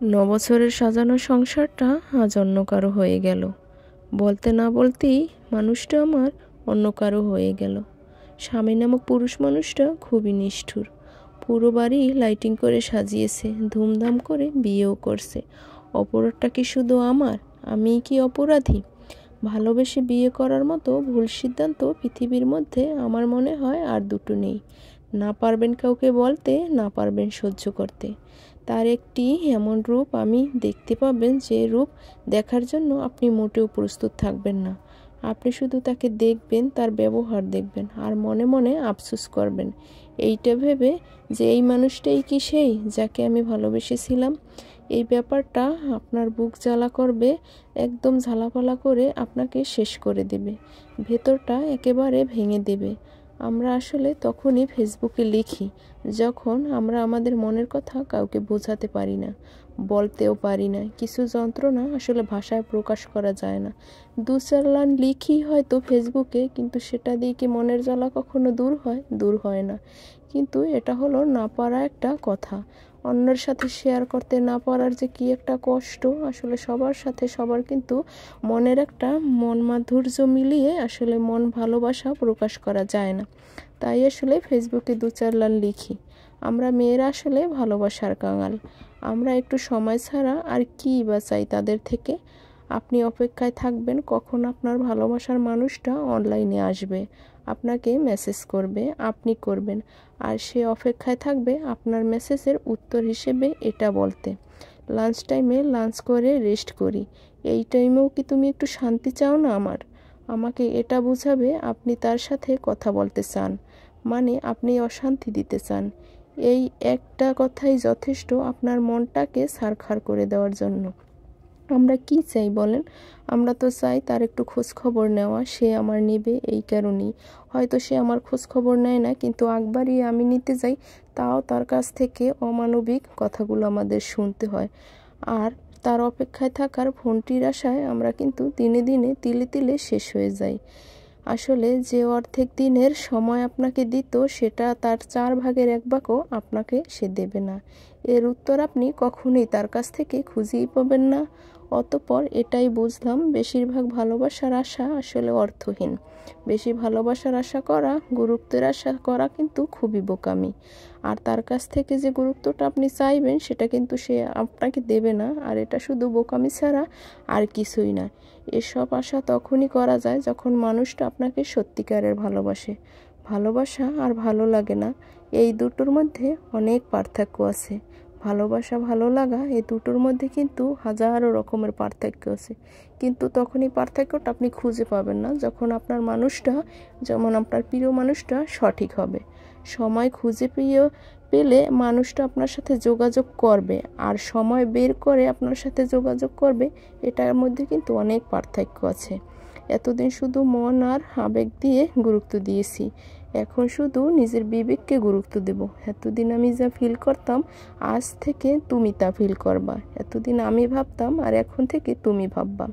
নবছরের সাজানো সংসারটা আজ অন্য কারো হয়ে গেল। বলতে না বলতেই মানুষটা আমার অন্য কারো হয়ে গেল। স্বামী নামক পুরুষ মানুষটা খুবই নিষ্ঠুর। পুরো বাড়ি লাইটিং করে সাজিয়েছে, ধুমধাম করে বিয়েও করছে। অপরাধটা কি শুধু আমার? আমিই কি অপরাধী? ভালোবেসে বিয়ে করার মতো ভুল সিদ্ধান্ত পৃথিবীর মধ্যে আমার মনে হয় আর দুটো নেই। না পারবেন কাউকে বলতে, না পারবেন সহ্য করতে। তার একটি এমন রূপ আমি দেখতে পাবেন যে রূপ দেখার জন্য আপনি মোটেও প্রস্তুত থাকবেন না। আপনি শুধু তাকে দেখবেন, তার ব্যবহার দেখবেন, আর মনে মনে আফসোস করবেন, এইটা ভেবে যে এই মানুষটাই কি সেই যাকে আমি ভালোবেসেছিলাম। এই ব্যাপারটা আপনার বুক জ্বালা করবে, একদম ঝালাপালা করে আপনাকে শেষ করে দেবে, ভেতরটা একেবারে ভেঙে দেবে। আমরা আসলে তখনই ফেসবুকে লিখি যখন আমরা আমাদের মনের কথা কাউকে বোঝাতে পারি না, বলতেও পারি না। কিছু যন্ত্রণা আসলে ভাষায় প্রকাশ করা যায় না। 2-4 লাইন লিখি হয়তো ফেসবুকে, কিন্তু সেটা দিয়ে কি মনের জ্বালা কখনো দূর হয়? দূর হয় না। কিন্তু এটা হলো না পারা একটা কথা। অন্যের সাথে শেয়ার করতে না পারার যে কি একটা কষ্ট, আসলে সবার সাথে সবার কিন্তু মনের একটা মন মাধুর্য মিলিয়ে আসলে মন ভালোবাসা প্রকাশ করা যায় না। তাই আসলে ফেসবুকে 2-4 লাইন লিখি। আমরা মেয়েরা আসলে ভালোবাসার কাঙাল। আমরা একটু সময় ছাড়া আর কি বা চাই তাদের থেকে। আপনি অপেক্ষায় থাকবেন কখন আপনার ভালোবাসার মানুষটা অনলাইনে আসবে, আপনাকে মেসেজ করবে, আপনি করবেন, আর সে অপেক্ষায় থাকবে আপনার মেসেজের উত্তর হিসেবে এটা বলতে, লাঞ্চ টাইমে লাঞ্চ করে রেস্ট করি। এই টাইমেও কি তুমি একটু শান্তি চাও না আমার? আমাকে এটা বোঝাবে আপনি তার সাথে কথা বলতে চান, মানে আপনি অশান্তি দিতে চান। এই একটা কথাই যথেষ্ট আপনার মনটাকে ছারখার করে দেওয়ার জন্য। আমরা কি চাই বলেন? আমরা তো চাই তার একটু খোঁজ খবর নেওয়া, সে আমার নেবে। এই কারণেই হয়তো সে আমার খোঁজ খবর নেয় না, কিন্তু একবারই আমি নিতে যাই, তাও তার কাছ থেকে অমানবিক কথাগুলো আমাদের শুনতে হয়। আর তার অপেক্ষায় থাকার ফোনটির আশায় আমরা কিন্তু দিনে দিনে তিলে তিলে শেষ হয়ে যাই। আসলে যে অর্ধেক দিনের সময় আপনাকে দিত, সেটা তার 4 ভাগের 1 ভাগও আপনাকে সে দেবে না। এর উত্তর আপনি কখনোই তার কাছ থেকে খুঁজেই পাবেন না। অতঃপর এটাই বুঝলাম, বেশিরভাগ ভালোবাসার আশা আসলে অর্থহীন। বেশি ভালোবাসার আশা করা, গুরুত্বের আশা করা কিন্তু খুবই বোকামি। আর তার কাছ থেকে যে গুরুত্বটা আপনি চাইবেন সেটা কিন্তু সে আপনাকে দেবে না। আর এটা শুধু বোকামি ছাড়া আর কিছুই না। এসব আশা তখনই করা যায় যখন মানুষটা আপনাকে সত্যিকারের ভালোবাসে। ভালোবাসা আর ভালো লাগে না, এই দুটোর মধ্যে অনেক পার্থক্য আছে। ভালোবাসা, ভালো লাগা, এই দুটোর মধ্যে কিন্তু হাজারো রকমের পার্থক্য আছে। কিন্তু তখন এই পার্থক্যটা আপনি খুঁজে পাবেন না যখন আপনার মানুষটা, যেমন আপনার প্রিয় মানুষটা সঠিক হবে। সময় খুঁজে পেলে মানুষটা আপনার সাথে যোগাযোগ করবে, আর সময় বের করে আপনার সাথে যোগাযোগ করবে, এটার মধ্যে কিন্তু অনেক পার্থক্য আছে। এতদিন শুধু মন আর আবেগ দিয়ে গুরুত্ব দিয়েছি, এখন শুধু নিজের বিবেককে গুরুত্ব দেব। এতদিন আমি যা ফিল করতাম, আজ থেকে তুমি তা ফিল করবা। এতদিন আমি ভাবতাম, আর এখন থেকে তুমি ভাববা।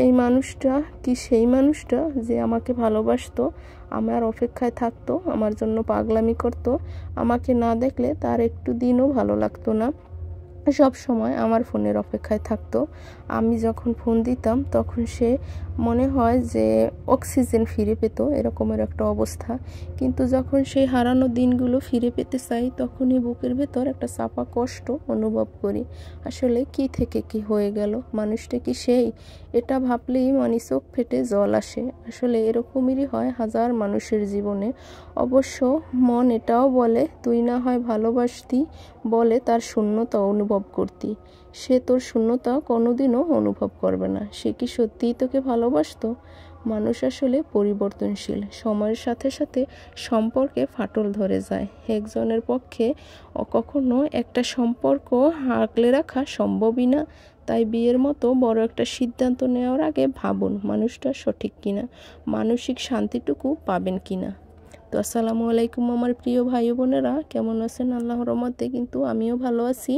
এই মানুষটা কি সেই মানুষটা যে আমাকে ভালোবাসতো, আমার অপেক্ষায় থাকতো, আমার জন্য পাগলামি করতো, আমাকে না দেখলে তার একটু দিনও ভালো লাগতো না, সব সময় আমার ফোনের অপেক্ষায় থাকতো। আমি যখন ফোন দিতাম তখন সে মনে হয় যে অক্সিজেন ফিরে পেত, এরকমের একটা অবস্থা। কিন্তু যখন সেই হারানো দিনগুলো ফিরে পেতে চাই, তখনই বুকের ভেতর একটা চাপা কষ্ট অনুভব করি। আসলে কি থেকে কি হয়ে গেল, মানুষটা কি সেই? এটা ভাবলেই চোখ ফেটে জল আসে। আসলে এরকমেরই হয় হাজার মানুষের জীবনে। অবশ্য মন এটাও বলে, তুই না হয় ভালোবাসতি বলে তার শূন্যতা অনুভব করতি। সে তোর শূন্যতা কোনোদিনও অনুভব করবে না। সে কি সত্যিই তোকে ভালোবাসতো? মানুষ আসলে পরিবর্তনশীল। সময়ের সাথে সাথে সম্পর্কে ফাটল ধরে যায়। একজনের পক্ষে কখনো একটা সম্পর্ক আগলে রাখা সম্ভবই না। তাই বিয়ের মতো বড় একটা সিদ্ধান্ত নেওয়ার আগে ভাবুন মানুষটা সঠিক কিনা, মানসিক শান্তিটুকু পাবেন কিনা। তো আসসালামু আলাইকুম আমার প্রিয় ভাই বোনেরা, কেমন আছেন? আল্লাহর রহমতে কিন্তু আমিও ভালো আছি।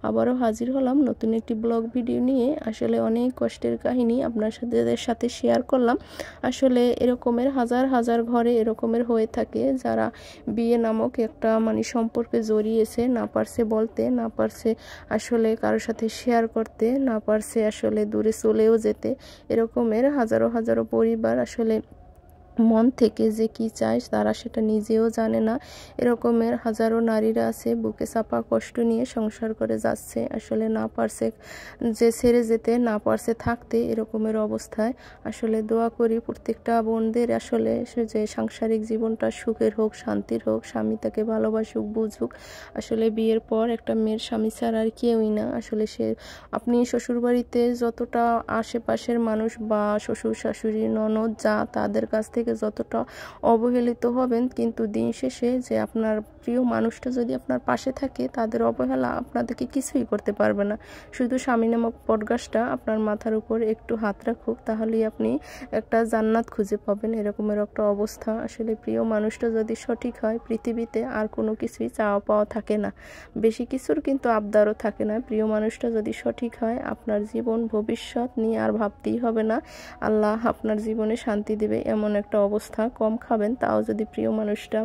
আবারও হাজির হলাম নতুন একটি ব্লগ ভিডিও নিয়ে। আসলে অনেক কষ্টের কাহিনী আপনার সাথে শেয়ার করলাম। আসলে এরকমের হাজার হাজার ঘরে এরকমের হয়ে থাকে, যারা বিয়ে নামক একটা সম্পর্কে জড়িয়েছে, না পারছে বলতে, না পারছে আসলে কারোর সাথে শেয়ার করতে, না পারছে আসলে দূরে চলেও যেতে। এরকমের হাজারো হাজারো পরিবার আসলে মন থেকে যে কি চায় তারা সেটা নিজেও জানে না। এরকমের হাজারো নারীরা আছে বুকে চাপা কষ্ট নিয়ে সংসার করে যাচ্ছে, আসলে না পারছে যে ছেড়ে যেতে, না পারছে থাকতে। এরকমের অবস্থায় আসলে দোয়া করি প্রত্যেকটা বোনদের আসলে যে সাংসারিক জীবনটা সুখের হোক, শান্তির হোক, স্বামী তাকে ভালোবাসুক, বুঝুক। আসলে বিয়ের পর একটা মেয়ের স্বামী ছাড়া আর কেউই না। আসলে সে আপনি শ্বশুরবাড়িতে যতটা আশেপাশের মানুষ বা শ্বশুর শাশুড়ি ননদ যা তাদের কাছ থেকে যতটা অবহেলিত হবেন, কিন্তু দিন শেষে যে আপনার প্রিয় মানুষটা যদি আপনার পাশে থাকে, তাদের অবহেলা আপনাদেরকে কিছুই করতে পারবে না। শুধু স্বামী নামক পডগাছটা আপনার মাথার উপর একটু হাত রাখুক, তাহলেই আপনি একটা জান্নাত খুঁজে পাবেন। এরকমের একটা অবস্থা। আসলে প্রিয় মানুষটা যদি সঠিক হয়, পৃথিবীতে আর কোনো কিছুই চাওয়া পাওয়া থাকে না, বেশি কিছুর কিন্তু আবদারও থাকে না। প্রিয় মানুষটা যদি সঠিক হয়, আপনার জীবন ভবিষ্যৎ নিয়ে আর ভাবতেই হবে না। আল্লাহ আপনার জীবনে শান্তি দেবে এমন একটা অবস্থা। কম খাবেন, তাও যদি প্রিয় মানুষটা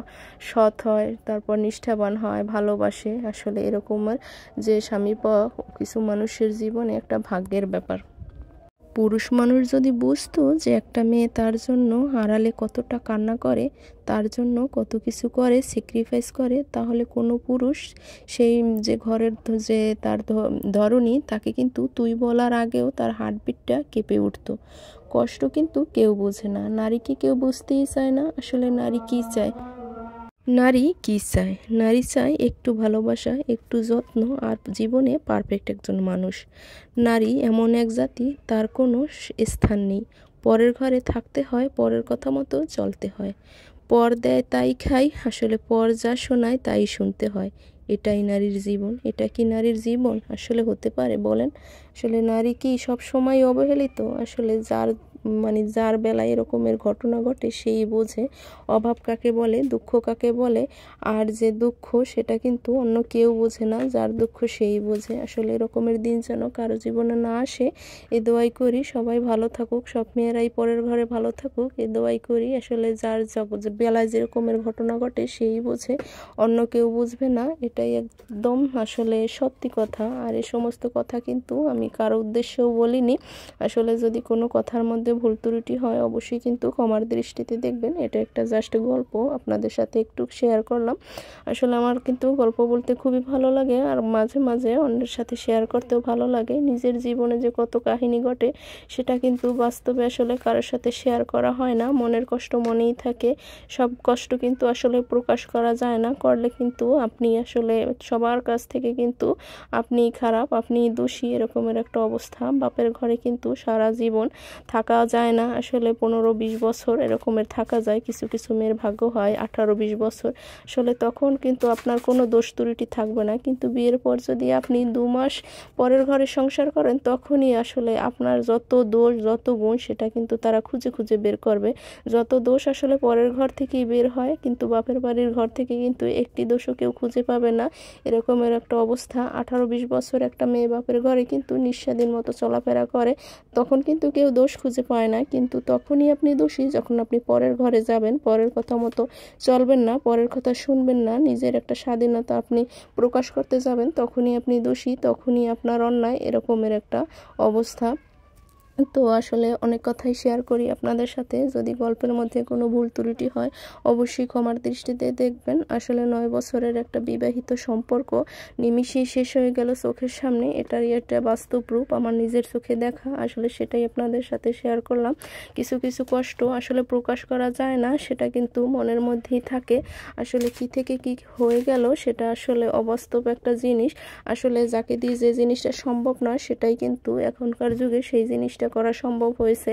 সৎ হয়, তারপর নিষ্ঠাবান হয়, ভালোবাসে। আসলে এরকমের যে স্বামী পাওয়া কিছু মানুষের জীবনে একটা ভাগ্যের ব্যাপার। পুরুষ মানুষ যদি বুঝতো যে একটা মেয়ে তার জন্য আড়ালে কতটা কান্না করে, তার জন্য কত কিছু করে, স্যাক্রিফাইস করে, তাহলে কোনো পুরুষ সেই যে ঘরের যে তার ধরনী, তাকে কিন্তু তুই বলার আগেও তার হার্টবিটটা কেঁপে উঠতো। কষ্ট কিন্তু কেউ বোঝে না, নারীকে কেউ বুঝতেই চায় না। আসলে নারী কি চায়? নারী কি চায়? নারী চায় একটু ভালোবাসা, একটু যত্ন, আর জীবনে পারফেক্ট একজন মানুষ। নারী এমন এক জাতি, তার কোনো স্থান নেই। পরের ঘরে থাকতে হয়, পরের কথা মতো চলতে হয়। পর দেয় তাই খাই, আসলে পর যা শোনায় তাই শুনতে হয়। এটাই নারীর জীবন। এটা কি নারীর জীবন আসলে হতে পারে বলেন? আসলে নারী কি সব সময় অবহেলিত? আসলে যার বেলায় এরকমের ঘটনা ঘটে সেই বোঝে অভাব কাকে বলে, দুঃখ কাকে বলে। আর যে দুঃখ সেটা কিন্তু অন্য কেউ বোঝে না, যার দুঃখ সেই বোঝে। আসলে এরকমের দিন যেন কারো জীবনে না আসে, এ দোয়াই করি। সবাই ভালো থাকুক, সব মেয়েরাই পরের ঘরে ভালো থাকুক, এ দোয়াই করি। আসলে যার বেলায় যেরকমের ঘটনা ঘটে সেই বোঝে, অন্য কেউ বুঝবে না। এটাই একদম আসলে সত্যি কথা। আর এই সমস্ত কথা কিন্তু আমি কারো উদ্দেশ্যেও বলিনি। আসলে যদি কোনো কথার মধ্যে ভুল ত্রুটি হয়, অবশ্যই কিন্তু ক্ষমার দৃষ্টিতে দেখবেন। এটা একটা জাস্ট গল্প আপনাদের সাথে একটু শেয়ার করলাম। আসলে আমার কিন্তু গল্প বলতে খুবই ভালো লাগে, আর মাঝে মাঝে অন্যের সাথে শেয়ার করতেও ভালো লাগে। নিজের জীবনে যে কত কাহিনী ঘটে সেটা কিন্তু বাস্তবে আসলে কারোর সাথে শেয়ার করা হয় না। মনের কষ্ট মনেই থাকে, সব কষ্ট কিন্তু আসলে প্রকাশ করা যায় না। করলে কিন্তু আপনি আসলে সবার কাছ থেকে কিন্তু আপনি খারাপ, আপনি দোষী, এরকমের একটা অবস্থা। বাপের ঘরে কিন্তু সারা জীবন থাকা যায় না। আসলে 15-20 বছর এরকমের থাকা যায়, কিছু কিছু মেয়ের ভাগ্য হয় 18-20 বছর। আসলে তখন কিন্তু আপনার কোনো দোষ ত্রুটি থাকবে না। কিন্তু বিয়ের পর যদি আপনি 2 মাস পরের ঘরে সংসার করেন, তখনই আসলে আপনার যত দোষ, যত গুণ, সেটা কিন্তু তারা খুঁজে খুঁজে বের করবে। যত দোষ আসলে পরের ঘর থেকেই বের হয়, কিন্তু বাপের বাড়ির ঘর থেকে কিন্তু একটি দোষও কেউ খুঁজে পাবে না। এরকমের একটা অবস্থা। 18-20 বছর একটা মেয়ে বাপের ঘরে কিন্তু নিঃস্বাধীন মতো চলাফেরা করে, তখন কিন্তু কেউ দোষ খুঁজে পায় না। কিন্তু তখনই আপনি দোষী যখন আপনি পরের ঘরে যাবেন, পরের কথা মতো চলবেন না, পরের কথা শুনবেন না, নিজের একটা স্বাধীনতা আপনি প্রকাশ করতে যাবেন, তখনই আপনি দোষী, তখনই আপনার অন্যায়। এরকমের একটা অবস্থা। তো আসলে অনেক কথাই শেয়ার করি আপনাদের সাথে। যদি গল্পের মধ্যে কোনো ভুল ত্রুটি হয়, অবশ্যই ক্ষমার দৃষ্টিতে দেখবেন। আসলে 9 বছরের একটা বিবাহিত সম্পর্ক নিমিষেই শেষ হয়ে গেল চোখের সামনে। এটারই একটা বাস্তব রূপ, আমার নিজের চোখে দেখা। আসলে সেটাই আপনাদের সাথে শেয়ার করলাম। কিছু কিছু কষ্ট আসলে প্রকাশ করা যায় না, সেটা কিন্তু মনের মধ্যেই থাকে। আসলে কি থেকে কি হয়ে গেল সেটা আসলে অবাস্তব একটা জিনিস। আসলে যাকে দিয়ে যে জিনিসটা সম্ভব নয়, সেটাই কিন্তু এখনকার যুগে সেই জিনিসটা এটা করা সম্ভব হয়েছে।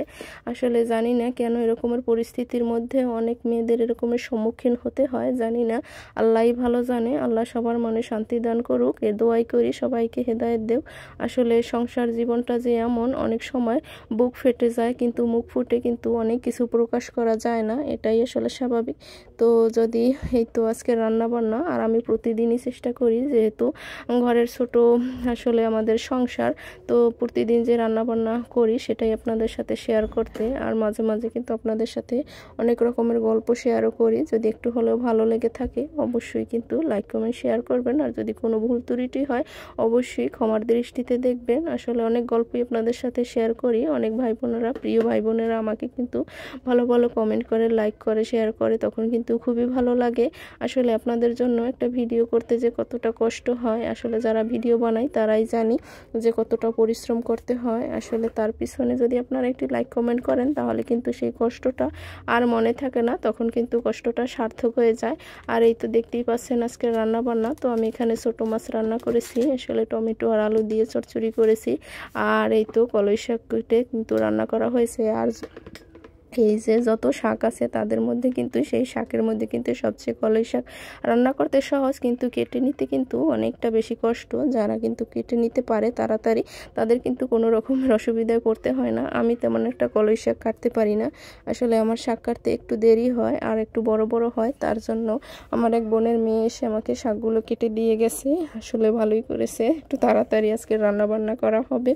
আসলে জানি না কেন এরকমের পরিস্থিতির মধ্যে অনেক মেয়েদের এরকমের সম্মুখীন হতে হয়, জানি না, আল্লাহই ভালো জানে। আল্লাহ সবার মনে শান্তি দান করুক, এ দোয়াই করি সবাইকে হেদায়েত দেও। আসলে সংসার জীবনটা যে এমন, অনেক সময় বুক ফেটে যায় কিন্তু মুখ ফুটে কিন্তু অনেক কিছু প্রকাশ করা যায় না, এটাই আসলে স্বাভাবিক। তো যদি এই তো আজকে রান্না বান্না, আর আমি প্রতিদিনই চেষ্টা করি, যেহেতু ঘরের ছোট আসলে আমাদের সংসার, তো প্রতিদিন যে রান্না বান্না করি সেটাই আপনাদের সাথে শেয়ার করতে, আর মাঝে মাঝে কিন্তু আপনাদের সাথে অনেক রকমের গল্প শেয়ারও করি। যদি একটু হলেও ভালো লেগে থাকে অবশ্যই কিন্তু লাইক কমেন্ট শেয়ার করবেন, আর যদি কোনো ভুল ত্রুটি হয় অবশ্যই ক্ষমার দৃষ্টিতে দেখবেন। আসলে অনেক গল্পই আপনাদের সাথে শেয়ার করি, অনেক ভাই বোনেরা, প্রিয় ভাই বোনেরা আমাকে কিন্তু ভালো ভালো কমেন্ট করে, লাইক করে, শেয়ার করে, তখন কিন্তু খুবই ভালো লাগে। আসলে আপনাদের জন্য একটা ভিডিও করতে যে কতটা কষ্ট হয়, আসলে যারা ভিডিও বানায় তারাই জানি যে কতটা পরিশ্রম করতে হয়। আসলে তার পিছনে যদি আপনারা একটি লাইক কমেন্ট করেন তাহলে কিন্তু সেই কষ্টটা আর মনে থাকে না, তখন কিন্তু কষ্টটা সার্থক হয়ে যায়। আর এই তো দেখতেই পাচ্ছেন আজকে রান্না বান্না, তো আমি এখানে ছোট মাছ রান্না করেছি, আসলে টমেটো আর আলু দিয়ে চচ্চড়ি করেছি, আর এই তো কলই শাক কেটে কিন্তু রান্না করা হয়েছে। আর এই যে যত শাক আছে তাদের মধ্যে কিন্তু সেই শাকের মধ্যে কিন্তু সবচেয়ে কলই শাক রান্না করতে সহজ, কিন্তু কেটে নিতে কিন্তু অনেকটা বেশি কষ্ট। যারা কিন্তু কেটে নিতে পারে তাড়াতাড়ি, তাদের কিন্তু কোনো রকমের অসুবিধায় পড়তে হয় না। আমি তেমন একটা কলই শাক কাটতে পারি না, আসলে আমার শাক কাটতে একটু দেরি হয় আর একটু বড় বড় হয়, তার জন্য আমার এক বোনের মেয়ে এসে আমাকে শাকগুলো কেটে দিয়ে গেছে। আসলে ভালোই করেছে, একটু তাড়াতাড়ি আজকে রান্না বান্না করা হবে।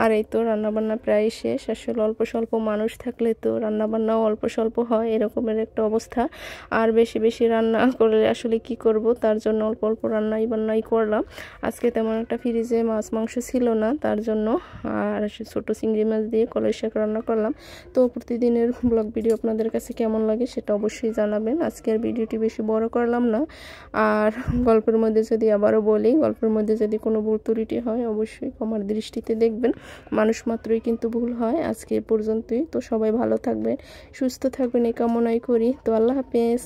আর এই তো রান্নাবান্না প্রায় শেষ। আসলে অল্প স্বল্প মানুষ থাকলে তো রান্নাবান্নাও অল্প স্বল্প হয়, এরকমের একটা অবস্থা। আর বেশি বেশি রান্না করলে আসলে কি করব, তার জন্য অল্প অল্প বান্নাই করলাম। আজকে তেমন একটা ফ্রিজে মাছ মাংস ছিল না, তার জন্য আর ছোটো চিংড়ি মাছ দিয়ে কলই শাক রান্না করলাম। তো প্রতিদিনের ব্লগ ভিডিও আপনাদের কাছে কেমন লাগে সেটা অবশ্যই জানাবেন। আজকের ভিডিওটি বেশি বড় করলাম না, আর গল্পের মধ্যে যদি আবারও বলি, গল্পের মধ্যে যদি কোনো ভুল ত্রুটি হয় অবশ্যই ক্ষমার দৃষ্টিতে দেখবেন, মানুষ মাত্রই কিন্তু ভুল হয়। আজকে পর্যন্তই, তো সবাই ভালো থাকবেন, সুস্থ থাকবেন এই কামনাই করি। তো আল্লাহ হাফেজ।